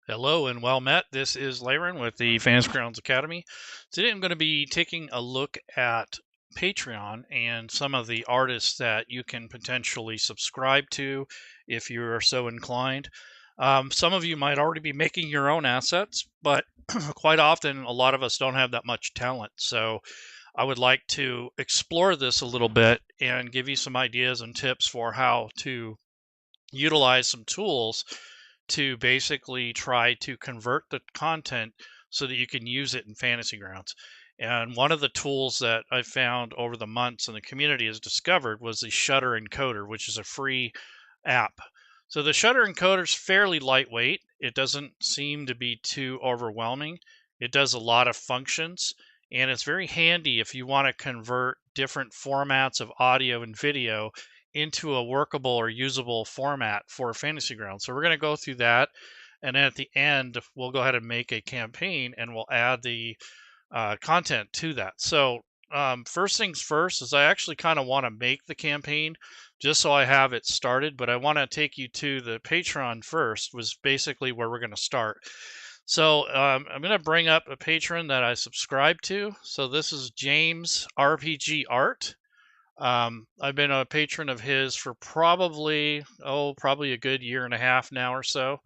Hello and well met. This is Laren with the Fantasy Grounds Academy. Today I'm going to be taking a look at Patreon and some of the artists that you can potentially subscribe to if you are so inclined. Some of you might already be making your own assets, but quite often a lot of us don't have that much talent. So I would like to explore this a little bit and give you some ideas and tips for how to utilize some tools to basically try to convert the content so that you can use it in Fantasy Grounds. And one of the tools that I found over the months and the community has discovered was the Shutter Encoder, which is a free app. So the Shutter Encoder is fairly lightweight. It doesn't seem to be too overwhelming. It does a lot of functions, and it's very handy if you want to convert different formats of audio and video into a workable or usable format for Fantasy Grounds. So we're going to go through that, and then at the end, we'll go ahead and make a campaign, and we'll add the content to that. So first things first is I actually kind of want to make the campaign just so I have it started, but I want to take you to the Patreon first, was basically where we're going to start. So I'm going to bring up a patron that I subscribe to. So this is James RPG Art. I've been a patron of his for probably a good year and a half now or so.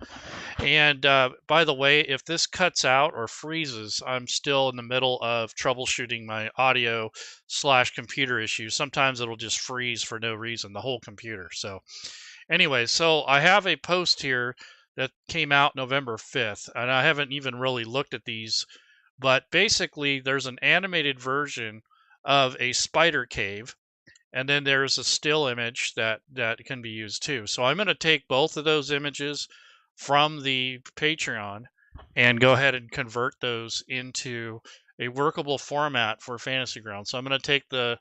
And by the way, if this cuts out or freezes, I'm still in the middle of troubleshooting my audio / computer issues. Sometimes it'll just freeze for no reason, the whole computer. So anyway, so I have a post here that came out November 5th, and I haven't even really looked at these, but basically there's an animated version of a spider cave, and then there's a still image that can be used too. So I'm going to take both of those images from the Patreon and go ahead and convert those into a workable format for Fantasy Grounds. So I'm going to take the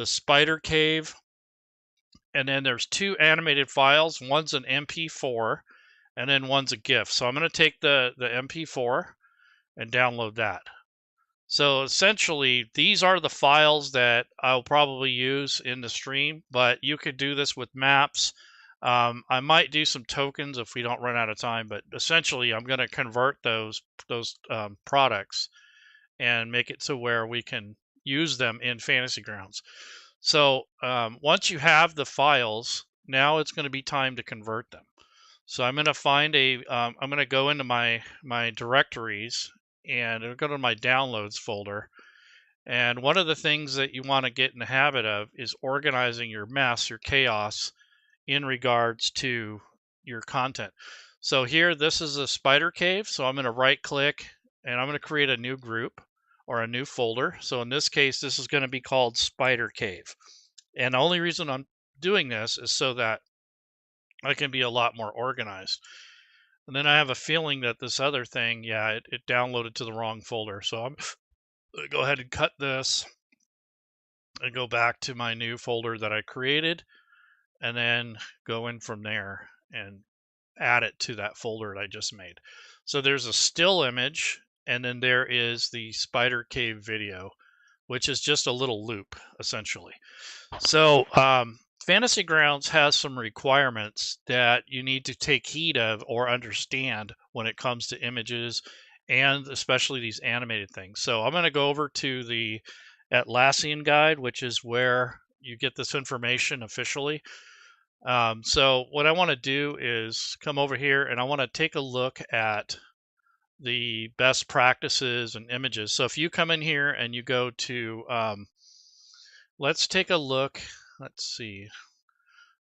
spider cave, and then there's two animated files. One's an MP4 and then one's a GIF. So I'm going to take the MP4 and download that. So essentially, these are the files that I'll probably use in the stream, but you could do this with maps. I might do some tokens if we don't run out of time, but essentially I'm going to convert those products and make it to where we can use them in Fantasy Grounds. So once you have the files, now it's going to be time to convert them. So I'm going to find I'm going to go into my directories, and I'll go to my downloads folder. And one of the things that you want to get in the habit of is organizing your mess, your chaos, in regards to your content. So here, this is a spider cave. So I'm going to right click and I'm going to create a new group or a new folder. So in this case, this is going to be called Spider Cave. And the only reason I'm doing this is so that I can be a lot more organized. And then I have a feeling that this other thing, yeah, it downloaded to the wrong folder. So I'm going to go ahead and cut this and go back to my new folder that I created, and then go in from there and add it to that folder that I just made. So there's a still image, and then there is the spider cave video, which is just a little loop, essentially. So Fantasy Grounds has some requirements that you need to take heed of or understand when it comes to images, and especially these animated things. So I'm going to go over to the Atlassian guide, which is where you get this information officially. So what I want to do is come over here and I want to take a look at the best practices and images. So if you come in here and you go to, let's take a look. Let's see.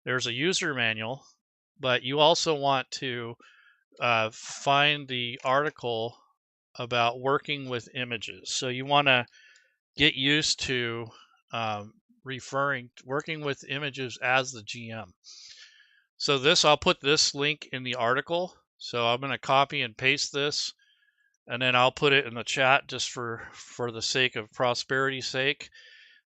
There's a user manual, but you also want to find the article about working with images. So you want to get used to working with images as the GM. So I'll put this link in the article. So I'm going to copy and paste this, and then I'll put it in the chat just for the sake of prosperity's sake.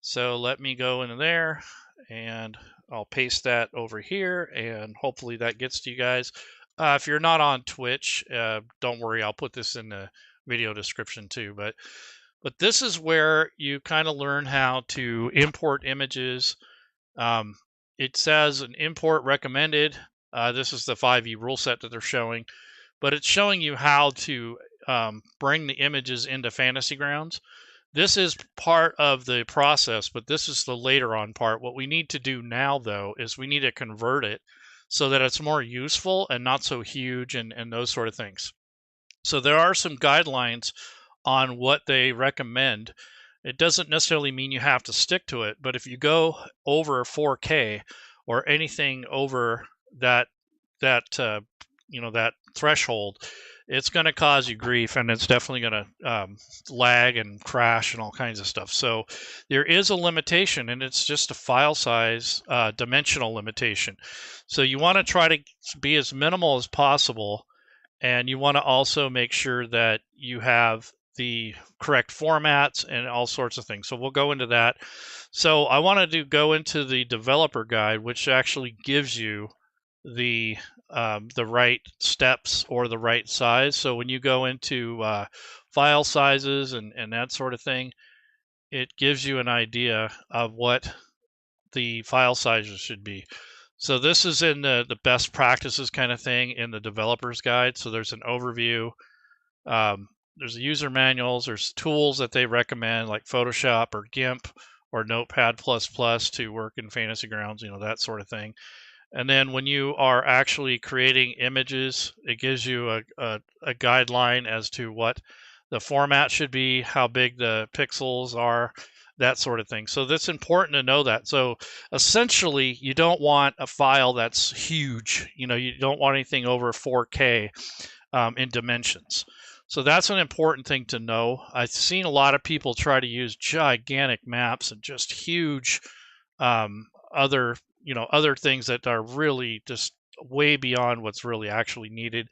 So let me go in there and I'll paste that over here, and hopefully that gets to you guys. If you're not on Twitch, don't worry, I'll put this in the video description too. But this is where you kind of learn how to import images. It says an import recommended. This is the 5e rule set that they're showing. but it's showing you how to bring the images into Fantasy Grounds. This is part of the process, but this is the later on part. What we need to do now, though, is we need to convert it so that it's more useful and not so huge and those sort of things. So there are some guidelines on what they recommend. It doesn't necessarily mean you have to stick to it, but if you go over 4K or anything over that that threshold, it's going to cause you grief, and it's definitely going to lag and crash and all kinds of stuff. So there is a limitation, and it's just a file size dimensional limitation. So you want to try to be as minimal as possible, and you want to also make sure that you have the correct formats and all sorts of things. So we'll go into that. So I wanted to go into the developer guide, which actually gives you the right steps or the right size. So when you go into file sizes and that sort of thing, it gives you an idea of what the file sizes should be. So this is in the best practices kind of thing in the developer's guide. So there's an overview. There's user manuals. There's tools that they recommend like Photoshop or GIMP or Notepad++ to work in Fantasy Grounds, that sort of thing. And then when you are actually creating images, it gives you a guideline as to what the format should be, how big the pixels are, that sort of thing. So that's important to know that. So essentially, you don't want a file that's huge. You don't want anything over 4K in dimensions. So that's an important thing to know. I've seen a lot of people try to use gigantic maps and just huge other things that are really just way beyond what's really actually needed.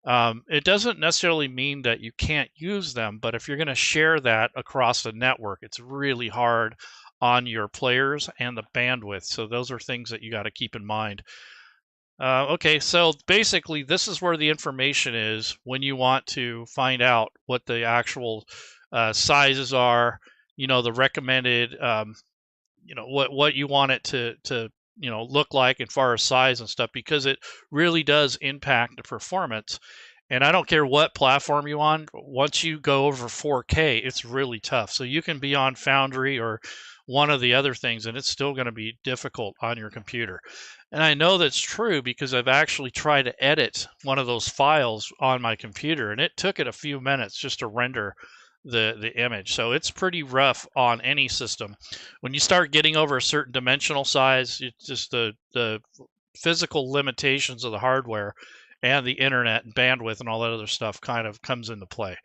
It doesn't necessarily mean that you can't use them, but if you're going to share that across the network, it's really hard on your players and the bandwidth. So those are things that you got to keep in mind. Okay, so basically this is where the information is when you want to find out what the actual sizes are, the recommended, what you want it to look like as far as size and stuff, because it really does impact the performance. And I don't care what platform you're on, once you go over 4K, it's really tough. So you can be on Foundry or one of the other things, and it's still going to be difficult on your computer. And I know that's true because I've actually tried to edit one of those files on my computer, and it took it a few minutes just to render the image. So it's pretty rough on any system. When you start getting over a certain dimensional size, it's just the physical limitations of the hardware and the internet and bandwidth and all that other stuff kind of comes into play.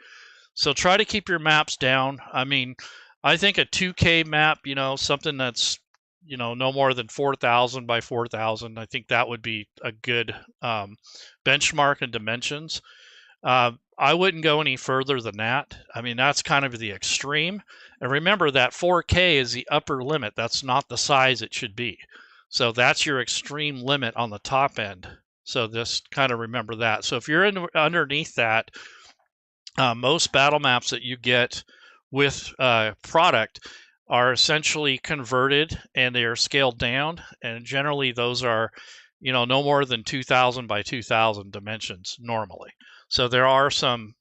So try to keep your maps down. I mean, I think a 2K map, something that's no more than 4,000 by 4,000, I think that would be a good benchmark in dimensions. I wouldn't go any further than that. I mean, that's kind of the extreme. And remember that 4K is the upper limit. That's not the size it should be. So that's your extreme limit on the top end. So just kind of remember that. So if you're underneath that, most battle maps that you get with product are essentially converted and they are scaled down. And generally those are, no more than 2,000 by 2,000 dimensions normally. So there are some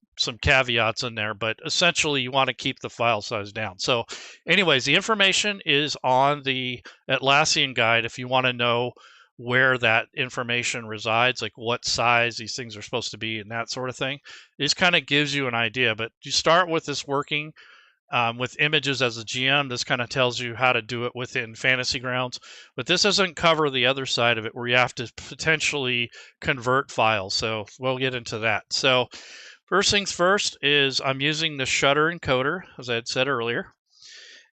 caveats in there, but essentially you want to keep the file size down. So anyways, the information is on the Atlassian guide if you want to know where that information resides, like what size these things are supposed to be and that sort of thing. This kind of gives you an idea, but you start with this working with images as a GM. This kind of tells you how to do it within Fantasy Grounds, but this doesn't cover the other side of it where you have to potentially convert files. So we'll get into that. So first things first is I'm using the Shutter Encoder, as I had said earlier,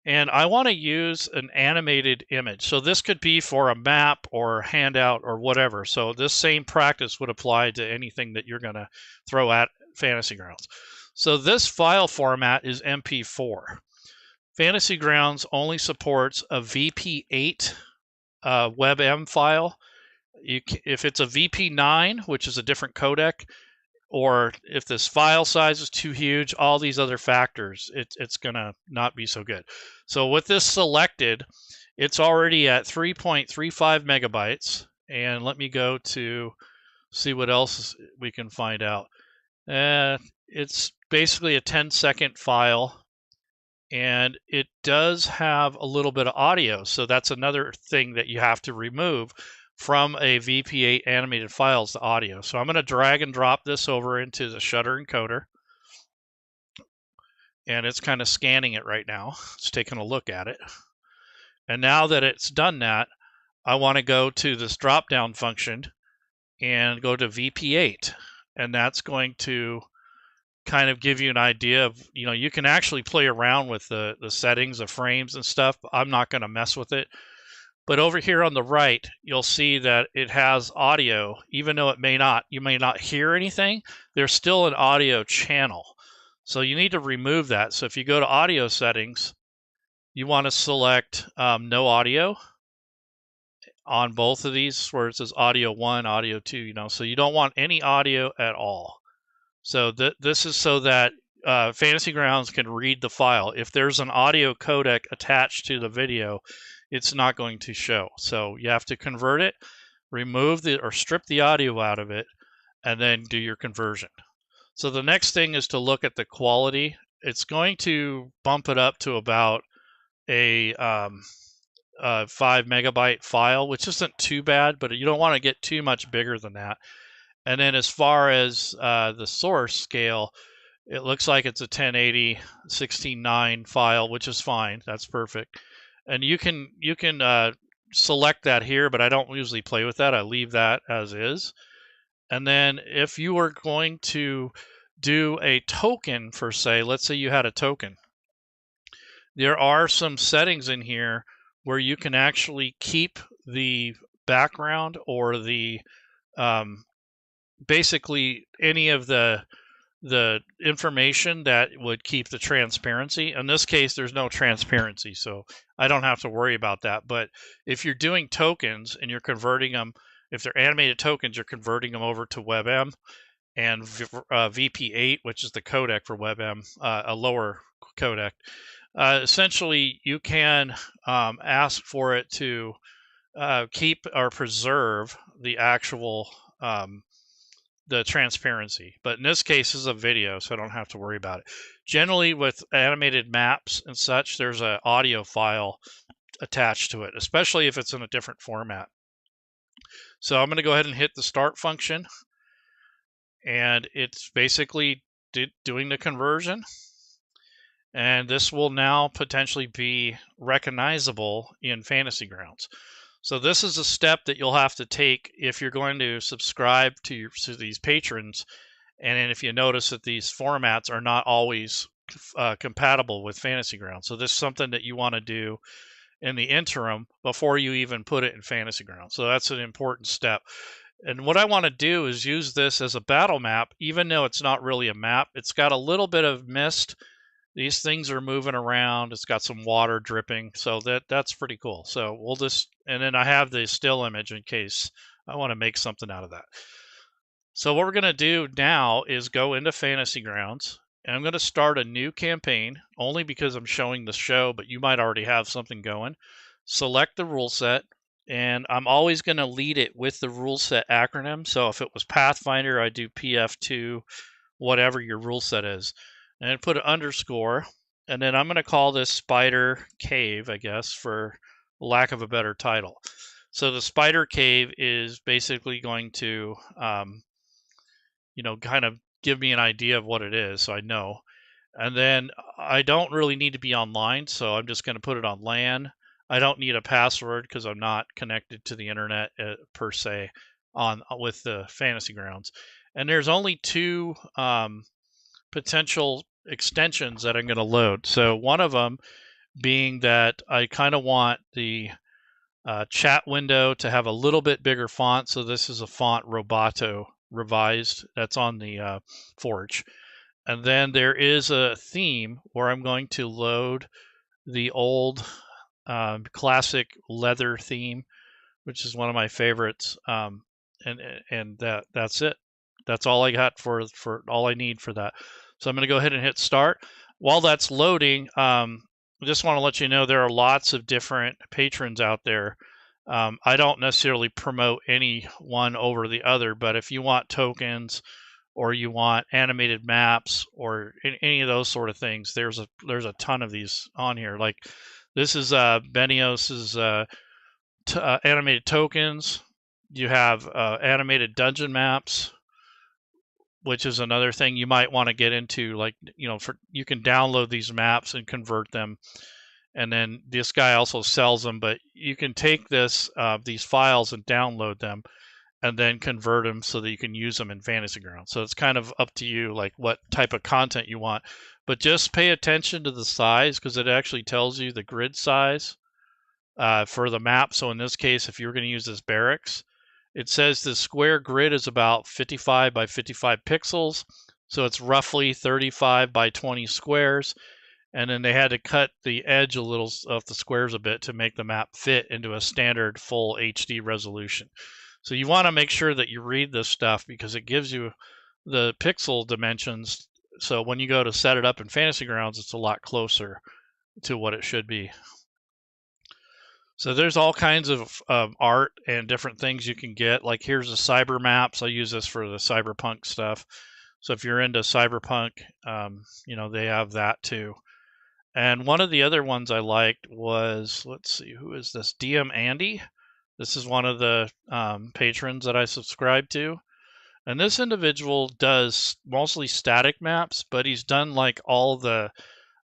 and I want to use an animated image. So this could be for a map or handout or whatever. So this same practice would apply to anything that you're going to throw at Fantasy Grounds. So this file format is MP4. Fantasy Grounds only supports a VP8 WebM file. If it's a VP9, which is a different codec, or if this file size is too huge, all these other factors, it's going to not be so good. So with this selected, it's already at 3.35 megabytes. And let me go to See what else we can find out. It's basically a 10-second file, and it does have a little bit of audio. So that's another thing that you have to remove from a VP8 animated file is the audio. So I'm going to drag and drop this over into the Shutter Encoder. And it's kind of scanning it right now. It's taking a look at it. And now that it's done that, I want to go to this drop-down function and go to VP8. And that's going to kind of give you an idea of, you can actually play around with the settings of frames and stuff. I'm not going to mess with it. But over here on the right, you'll see that it has audio, even though you may not hear anything, there's still an audio channel. So you need to remove that. So if you go to audio settings, you want to select no audio on both of these where it says audio 1, audio 2, so you don't want any audio at all. So this is so that Fantasy Grounds can read the file. If there's an audio codec attached to the video, it's not going to show. So you have to convert it, remove or strip the audio out of it, and then do your conversion. So the next thing is to look at the quality. It's going to bump it up to about a 5 megabyte file, which isn't too bad, but you don't want to get too much bigger than that. And then as far as the source scale, it looks like it's a 1080 16:9 file, which is fine. That's perfect. And you can select that here, but I don't usually play with that. I leave that as is. And then if you were going to do a token for, say, let's say you had a token, there are some settings in here where you can actually keep the background or the basically any of the information that would keep the transparency. In this case, there's no transparency, so I don't have to worry about that. But if you're doing tokens and you're converting them, if they're animated tokens, you're converting them over to WebM and VP8, which is the codec for WebM, a lower codec. Essentially, you can ask for it to keep or preserve the actual the transparency, but in this case this is a video, so I don't have to worry about it. Generally with animated maps and such, there's an audio file attached to it, especially if it's in a different format. So I'm going to go ahead and hit the start function, and it's basically doing the conversion, and this will now potentially be recognizable in Fantasy Grounds. So this is a step that you'll have to take if you're going to subscribe to these patrons. And if you notice that these formats are not always compatible with Fantasy Grounds. So this is something that you want to do in the interim before you even put it in Fantasy Grounds. So that's an important step. And what I want to do is use this as a battle map, even though it's not really a map. It's got a little bit of mist. These things are moving around. It's got some water dripping, so that's pretty cool. So we'll just, and then I have the still image in case I want to make something out of that. So what we're going to do now is go into Fantasy Grounds, and I'm going to start a new campaign, only because I'm showing the show, but you might already have something going. Select the rule set, and I'm always going to lead it with the rule set acronym. So if it was Pathfinder, I do PF2, whatever your rule set is. And put an underscore, and then I'm going to call this Spider Cave, I guess, for lack of a better title. So the Spider Cave is basically going to, kind of give me an idea of what it is, so I know. And then I don't really need to be online, so I'm just going to put it on LAN. I don't need a password because I'm not connected to the internet per se with the Fantasy Grounds. And there's only two potential extensions that I'm going to load. So one of them being that I kind of want the chat window to have a little bit bigger font. So this is a font Roboto revised that's on the Forge. And then there is a theme where I'm going to load the old classic leather theme, which is one of my favorites. And that's it. That's all I got for all I need for that. So I'm going to go ahead and hit start. While that's loading, I just want to let you know there are lots of different patrons out there. I don't necessarily promote any one over the other, but if you want tokens or you want animated maps or any of those sort of things, there's a ton of these on here. Like this is Benios's animated tokens. You have animated dungeon maps, which is another thing you might want to get into. Like, you can download these maps and convert them. And then this guy also sells them, but you can take these files and download them and then convert them so that you can use them in Fantasy Grounds. So it's kind of up to you, like what type of content you want. But just pay attention to the size, because it actually tells you the grid size for the map. So in this case, if you're going to use this barracks, it says the square grid is about 55 by 55 pixels. So it's roughly 35 by 20 squares. And then they had to cut the edge a little of the squares a bit to make the map fit into a standard full HD resolution. So you want to make sure that you read this stuff, because it gives you the pixel dimensions. So when you go to set it up in Fantasy Grounds, it's a lot closer to what it should be. So there's all kinds of art and different things you can get. Like here's the cyber maps. I use this for the cyberpunk stuff. So if you're into cyberpunk, they have that too. And one of the other ones I liked was, let's see, who is this? DM Andy. This is one of the patrons that I subscribe to. And this individual does mostly static maps, but he's done like all the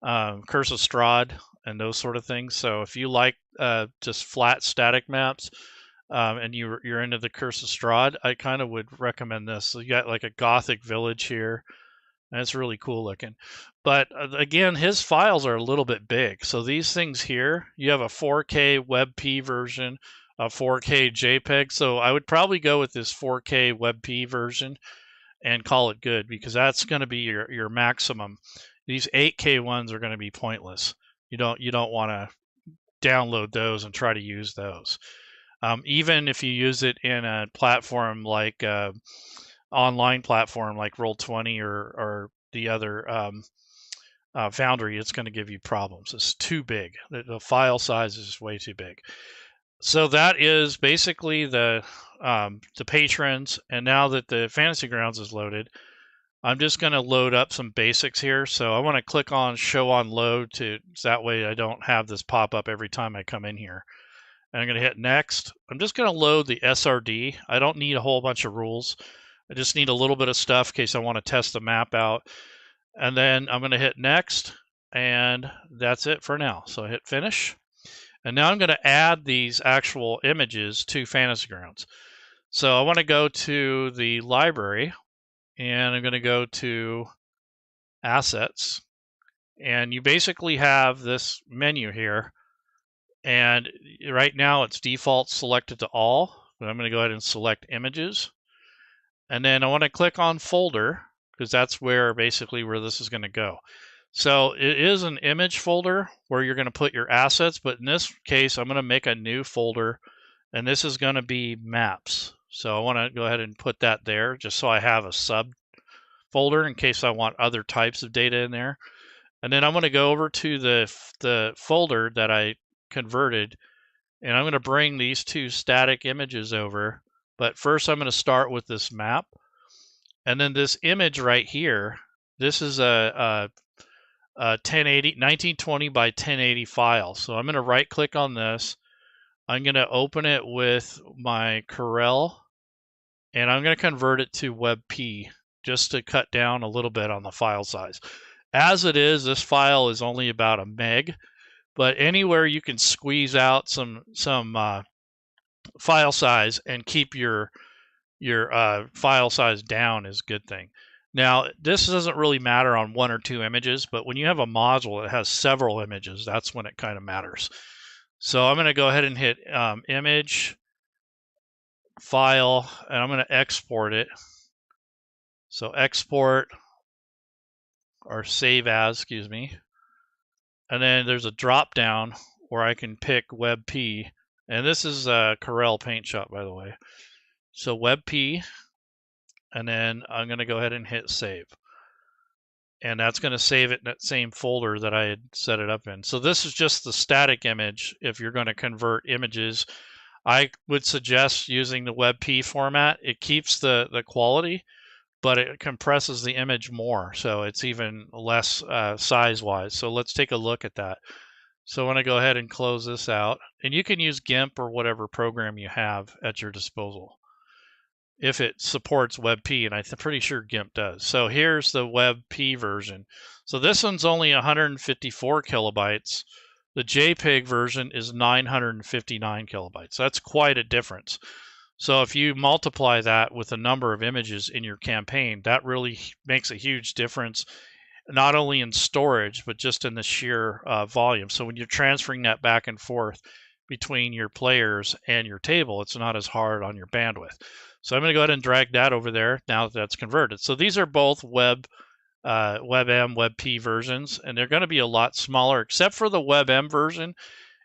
Curse of Strahd and those sort of things. So if you like just flat static maps and you're into the Curse of Strahd, I kind of would recommend this. So you got like a Gothic village here, and it's really cool looking. But again, his files are a little bit big. So these things here, you have a 4K WebP version, a 4K JPEG. So I would probably go with this 4K WebP version and call it good, because that's going to be your maximum. These 8K ones are going to be pointless. You don't want to download those and try to use those. Even if you use it in a platform like online platform like Roll20 or the other Foundry, it's going to give you problems. It's too big. The file size is way too big. So that is basically the patrons. And now that the Fantasy Grounds is loaded, I'm just going to load up some basics here. So I want to click on Show on Load so that way I don't have this pop up every time I come in here. And I'm going to hit Next. I'm just going to load the SRD. I don't need a whole bunch of rules. I just need a little bit of stuff in case I want to test the map out. And then I'm going to hit Next, and that's it for now. So I hit Finish. And now I'm going to add these actual images to Fantasy Grounds. So I want to go to the library, and I'm going to go to Assets. And you basically have this menu here. And right now it's default selected to all. But I'm going to go ahead and select Images. And then I want to click on Folder, because that's where basically where this is going to go. So it is an image folder where you're going to put your assets, but in this case, I'm going to make a new folder, and this is going to be maps. So I want to go ahead and put that there just so I have a sub folder in case I want other types of data in there. And then I'm going to go over to the folder that I converted, and I'm going to bring these two static images over. But first I'm going to start with this map. And then this image right here, this is a 1920 by 1080 file. So I'm going to right click on this. I'm going to open it with my Corel, and I'm going to convert it to WebP just to cut down a little bit on the file size. As it is, this file is only about a meg, but anywhere you can squeeze out some file size and keep your file size down is a good thing. Now, this doesn't really matter on one or two images, but when you have a module that has several images, that's when it kind of matters. So I'm going to go ahead and hit Image, File, and I'm going to export it. So export, or save as, excuse me. And then there's a drop down where I can pick WebP. And this is Corel Paint Shop, by the way. So WebP, and then I'm going to go ahead and hit Save. And that's going to save it in that same folder that I had set it up in. So this is just the static image. If you're going to convert images, I would suggest using the WebP format. It keeps the quality, but it compresses the image more, so it's even less size-wise. So let's take a look at that. So I want to go ahead and close this out, and you can use GIMP or whatever program you have at your disposal if it supports WebP, and I'm pretty sure GIMP does. So here's the WebP version. So this one's only 154 kilobytes. The JPEG version is 959 kilobytes. That's quite a difference. So if you multiply that with the number of images in your campaign, that really makes a huge difference, not only in storage, but just in the sheer volume. So when you're transferring that back and forth between your players and your table, it's not as hard on your bandwidth. So I'm going to go ahead and drag that over there now that that's converted. So these are both WebM, WebP versions, and they're going to be a lot smaller, except for the WebM version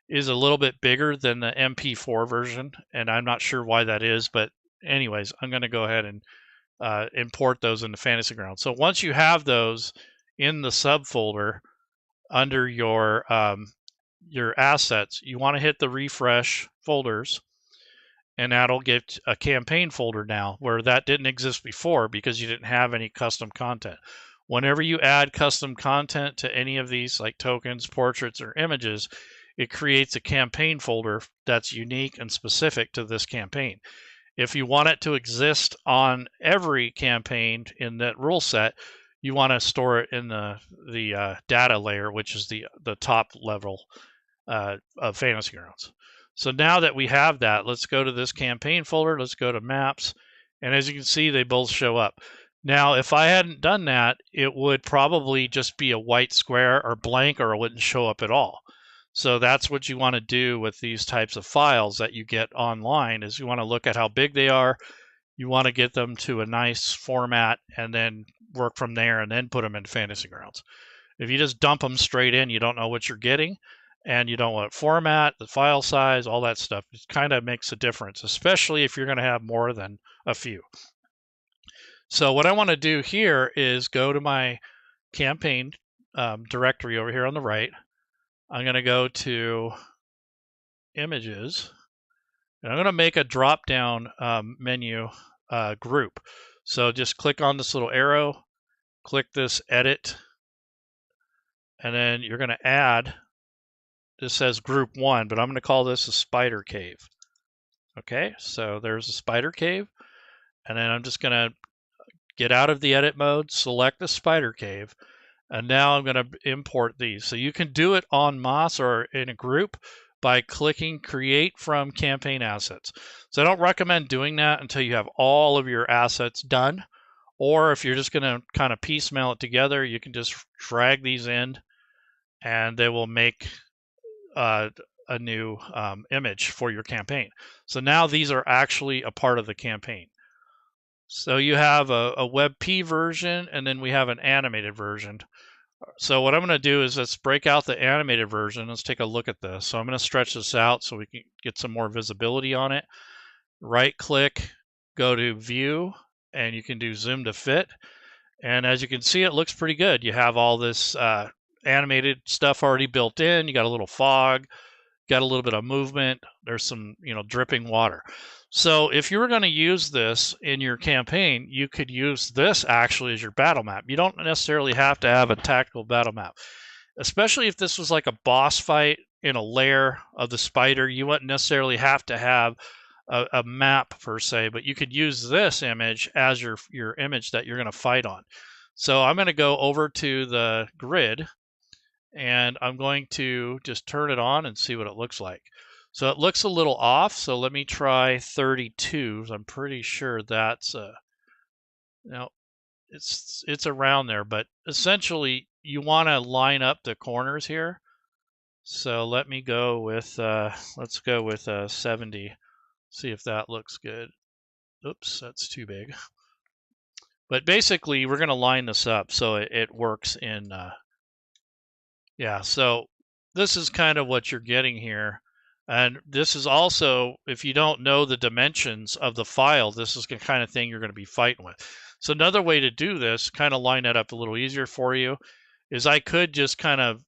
is a little bit bigger than the MP4 version, and I'm not sure why that is, but anyways, I'm going to go ahead and import those into Fantasy Grounds. So once you have those in the subfolder under your assets, you want to hit the refresh folders, and that'll get a campaign folder now, where that didn't exist before because you didn't have any custom content. Whenever you add custom content to any of these, like tokens, portraits, or images, it creates a campaign folder that's unique and specific to this campaign. If you want it to exist on every campaign in that rule set, you want to store it in the data layer, which is the top level of Fantasy Grounds. So now that we have that, let's go to this campaign folder. Let's go to maps. And as you can see, they both show up. Now, if I hadn't done that, it would probably just be a white square or blank, or it wouldn't show up at all. So that's what you want to do with these types of files that you get online, is you want to look at how big they are. You want to get them to a nice format and then work from there and then put them in Fantasy Grounds. If you just dump them straight in, you don't know what you're getting, and you don't want format, the file size, all that stuff. It kind of makes a difference, especially if you're going to have more than a few. So what I want to do here is go to my campaign directory over here on the right. I'm going to go to images, and I'm going to make a drop-down menu group. So just click on this little arrow, click this edit, and then you're going to add, this says group 1, but I'm going to call this a spider cave. Okay, so there's a spider cave, and then I'm just going to get out of the edit mode, select the spider cave, and now I'm going to import these. So you can do it en masse or in a group by clicking create from campaign assets. So I don't recommend doing that until you have all of your assets done, or if you're just going to kind of piecemeal it together, you can just drag these in and they will make a new image for your campaign. So now these are actually a part of the campaign. So you have a WebP version, and then we have an animated version. So what I'm going to do is let's break out the animated version. Let's take a look at this. So I'm going to stretch this out so we can get some more visibility on it. Right click, go to view, and you can do zoom to fit. And as you can see, it looks pretty good. You have all this animated stuff already built in. You got a little fog, got a little bit of movement. There's some, dripping water. So if you were going to use this in your campaign, you could use this actually as your battle map. You don't necessarily have to have a tactical battle map, especially if this was like a boss fight in a lair of the spider. You wouldn't necessarily have to have a map per se, but you could use this image as your image that you're going to fight on. So I'm going to go over to the grid, and I'm going to just turn it on and see what it looks like. So it looks a little off, so let me try 32. I'm pretty sure that's it's around there, but essentially you want to line up the corners here. So let me go with let's go with 70. See if that looks good. Oops, that's too big. But basically we're going to line this up so it works in yeah, so this is kind of what you're getting here. And this is also, if you don't know the dimensions of the file, this is the kind of thing you're going to be fighting with. So another way to do this, kind of line that up a little easier for you, is I could just kind of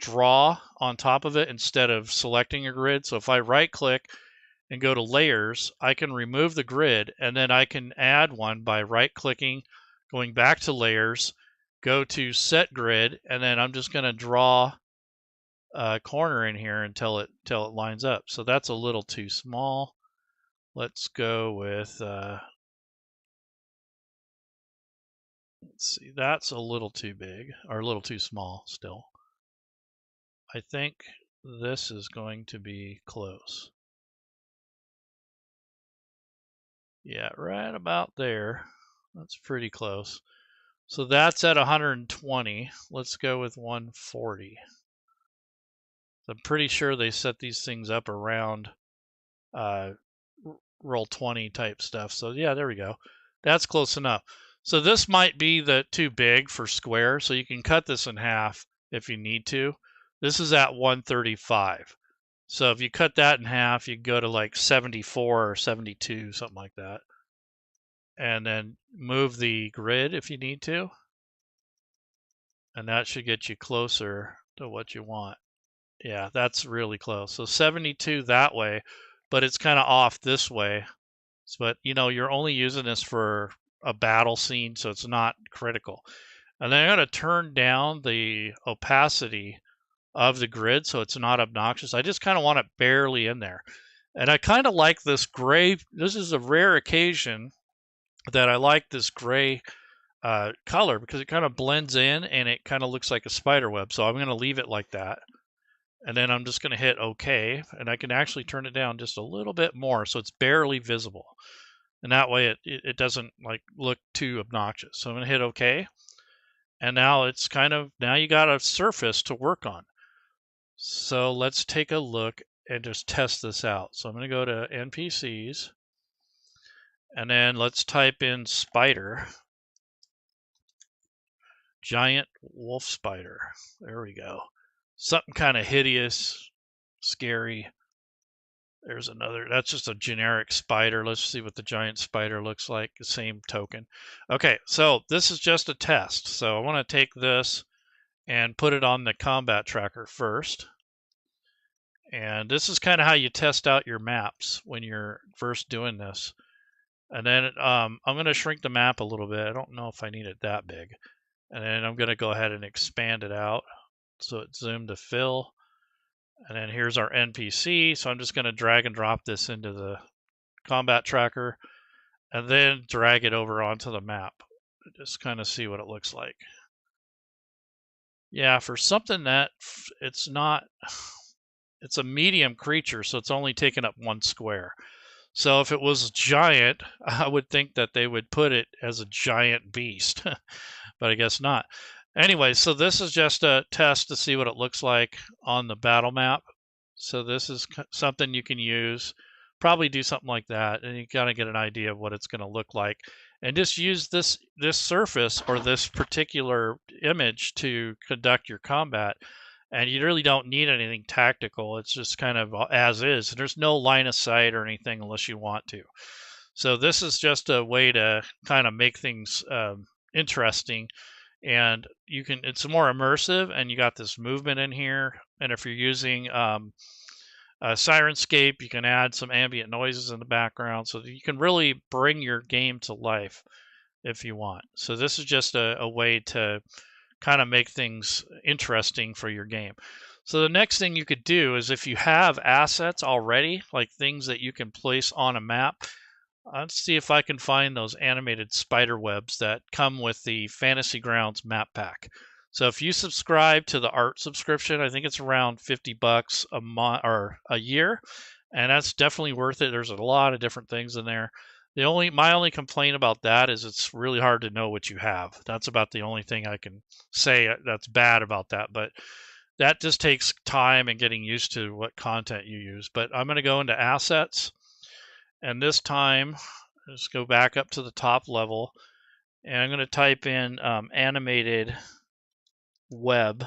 draw on top of it instead of selecting a grid. So if I right click and go to layers, I can remove the grid, and then I can add one by right-clicking, going back to layers, go to set grid, and then I'm just going to draw a corner in here until it lines up. So that's a little too small. Let's go with let's see, that's a little too big, or a little too small still. I think this is going to be close. Yeah, right about there. That's pretty close. So that's at 120. Let's go with 140. I'm pretty sure they set these things up around roll 20 type stuff. So yeah, there we go. That's close enough. So this might be too big for square, so you can cut this in half if you need to. This is at 135. So if you cut that in half, you go to like 74 or 72, something like that. And then move the grid if you need to. And that should get you closer to what you want. Yeah, that's really close. So 72 that way, but it's kind of off this way. But you know, you're only using this for a battle scene, so it's not critical. And then I'm going to turn down the opacity of the grid so it's not obnoxious. I just kind of want it barely in there. And I kind of like this gray. This is a rare occasion that I like this gray color because it kind of blends in and it kind of looks like a spider web. So I'm going to leave it like that. And then I'm just going to hit OK. And I can actually turn it down just a little bit more so it's barely visible. And that way it doesn't like look too obnoxious. So I'm going to hit OK. And now it's now you got a surface to work on. So let's take a look and just test this out. So I'm going to go to NPCs. And then let's type in spider. Giant wolf spider. There we go. Something kind of hideous, scary. There's another. That's just a generic spider. Let's see what the giant spider looks like. The same token. Okay, so this is just a test. So I want to take this and put it on the combat tracker first. And this is kind of how you test out your maps when you're first doing this. And then I'm going to shrink the map a little bit. I don't know if I need it that big. And then I'm going to go ahead and expand it out. So it's zoomed to fill. And then here's our NPC. So I'm just going to drag and drop this into the combat tracker and then drag it over onto the map. Just kind of see what it looks like. Yeah, for something that it's a medium creature, so it's only taking up 1 square. So if it was giant, I would think that they would put it as a giant beast, but I guess not. Anyway, so this is just a test to see what it looks like on the battle map. So this is something you can use. Probably do something like that, and you kind of get an idea of what it's going to look like. And just use this surface or this particular image to conduct your combat. And you really don't need anything tactical. It's just kind of as is. There's no line of sight or anything unless you want to. So this is just a way to kind of make things interesting. And it's more immersive, and you got this movement in here. And if you're using Sirenscape, you can add some ambient noises in the background, so that you can really bring your game to life if you want. So this is just a way to kind of make things interesting for your game. So the next thing you could do is, if you have assets already, like things that you can place on a map, let's see if I can find those animated spider webs that come with the Fantasy Grounds map pack. So if you subscribe to the art subscription, I think it's around $50 a month or a year, and that's definitely worth it. There's a lot of different things in there. My only complaint about that is it's really hard to know what you have. That's about the only thing I can say that's bad about that. But that just takes time and getting used to what content you use. But I'm going to go into assets. And this time, let's go back up to the top level, and I'm going to type in animated web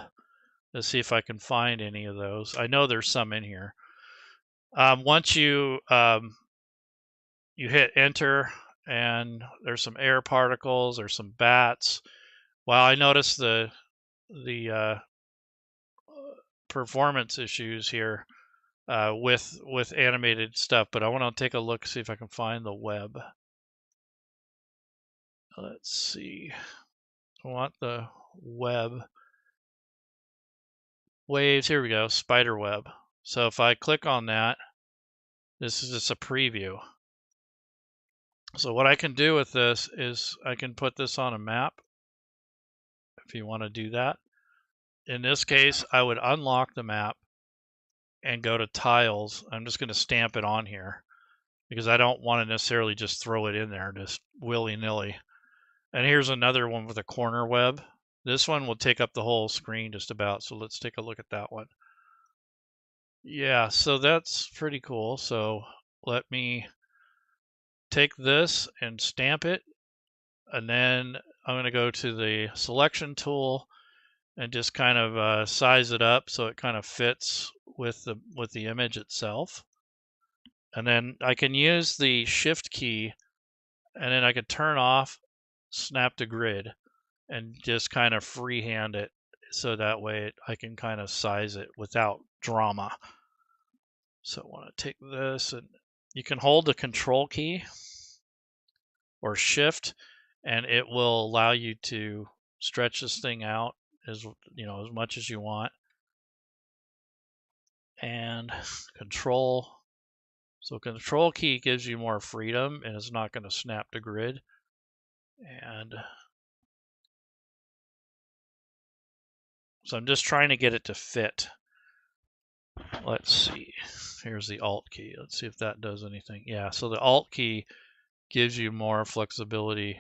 to see if I can find any of those. I know there's some in here. Once you hit enter, and there's some air particles, there's some bats. Well, I noticed the performance issues here. with animated stuff. But I want to take a look, see if I can find the web. Let's see. I want the web waves. Here we go, spider web. So if I click on that, this is just a preview. So what I can do with this is I can put this on a map if you want to do that. In this case, I would unlock the map and go to tiles. I'm just going to stamp it on here because I don't want to necessarily just throw it in there just willy-nilly. And here's another one with a corner web. This one will take up the whole screen just about. So let's take a look at that one. Yeah, so that's pretty cool. So let me take this and stamp it. And then I'm going to go to the selection tool and just kind of size it up so it kind of fits with the image itself. And then I can use the shift key, and then I can turn off snap to grid and just kind of freehand it so that way I can kind of size it without drama. So I want to take this, and you can hold the control key or shift, and it will allow you to stretch this thing out as much as you want. And control. So control key gives you more freedom and it's not going to snap to grid. And so I'm just trying to get it to fit. Let's see. Here's the Alt key. Let's see if that does anything. Yeah, so the Alt key gives you more flexibility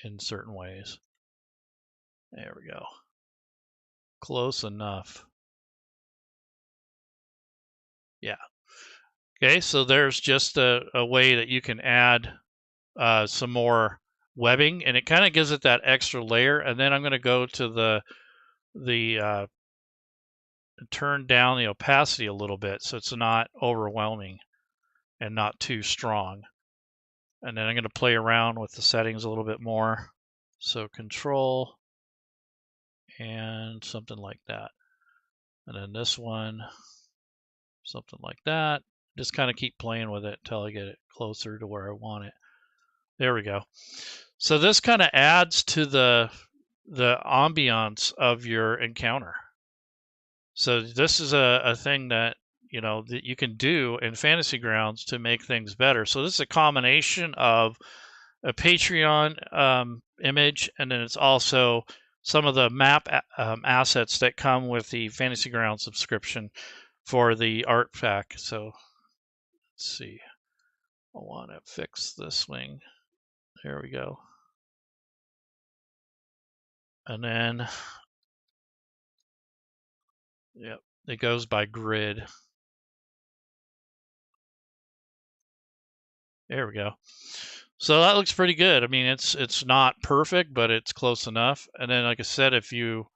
in certain ways. There we go. Close enough. Yeah. Okay, so there's just a way that you can add some more webbing, and it kind of gives it that extra layer. And then I'm going to go to the turn down the opacity a little bit so it's not overwhelming and not too strong. And then I'm going to play around with the settings a little bit more. So control and something like that. And then this one, something like that. Just kind of keep playing with it until I get it closer to where I want it. There we go. So this kind of adds to the ambiance of your encounter. So this is a thing that that you can do in Fantasy Grounds to make things better. So this is a combination of a Patreon image, and then it's also some of the map assets that come with the Fantasy Grounds subscription for the art pack. So let's see. I want to fix this thing. There we go. And then, yep, it goes by grid. There we go. So that looks pretty good. I mean, it's not perfect, but it's close enough. And then, like I said, if you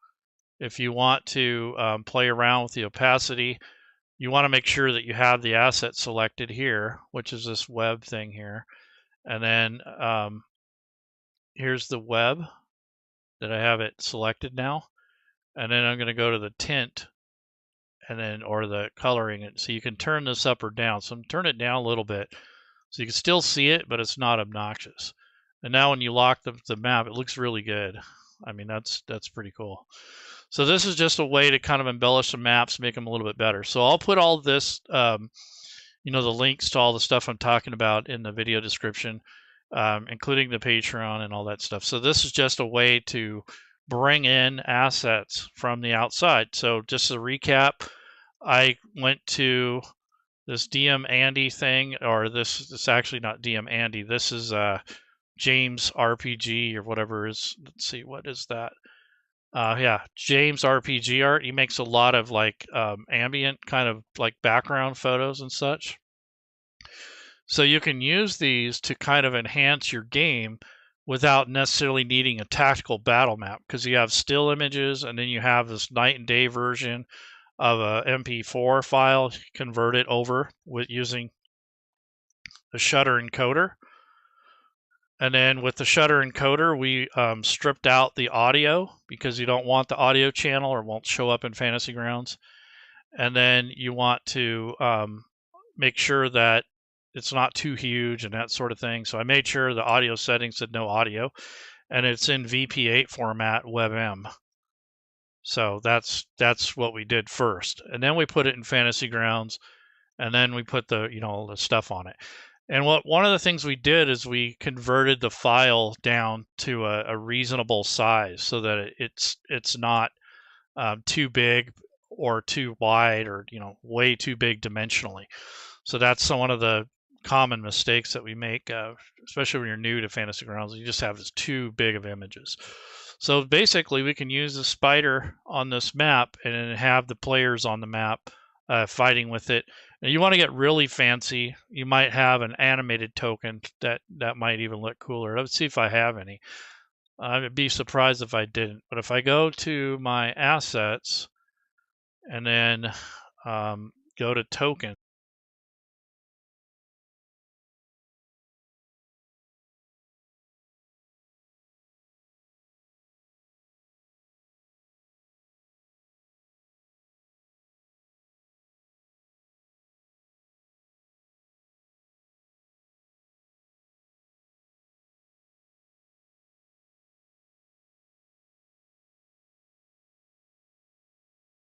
want to play around with the opacity, you want to make sure that you have the asset selected here, which is this web thing here. And then here's the web that I have it selected now. And then I'm going to go to the tint and then, or the coloring. So you can turn this up or down. So I'm turn it down a little bit so you can still see it, but it's not obnoxious. And now when you lock the map, it looks really good. I mean, that's pretty cool. So this is just a way to kind of embellish the maps, make them a little bit better. So I'll put all this, the links to all the stuff I'm talking about in the video description, including the Patreon and all that stuff. So this is just a way to bring in assets from the outside. So just to recap, I went to this DM Andy thing, or this actually not DM Andy. This is James RPG or whatever is. Let's see, what is that? Yeah, James RPG art. He makes a lot of like ambient kind of like background photos and such. So you can use these to kind of enhance your game without necessarily needing a tactical battle map, because you have still images and then you have this night and day version of a MP4 file, convert it over with using the Shutter Encoder. And then with the Shutter Encoder, we stripped out the audio because you don't want the audio channel or it won't show up in Fantasy Grounds. and then you want to make sure that it's not too huge and that sort of thing. So I made sure the audio settings said no audio, and it's in VP8 format WebM. So that's what we did first, and then we put it in Fantasy Grounds, and then we put the the stuff on it. And one of the things we did is we converted the file down to a reasonable size so that it's not too big or too wide or way too big dimensionally. So that's one of the common mistakes that we make, especially when you're new to Fantasy Grounds. You just have this too big of images. So basically, we can use the spider on this map and then have the players on the map fighting with it. Now, you want to get really fancy, you might have an animated token that might even look cooler. Let's see if I have any. I'd be surprised if I didn't. But if I go to my assets and then go to tokens,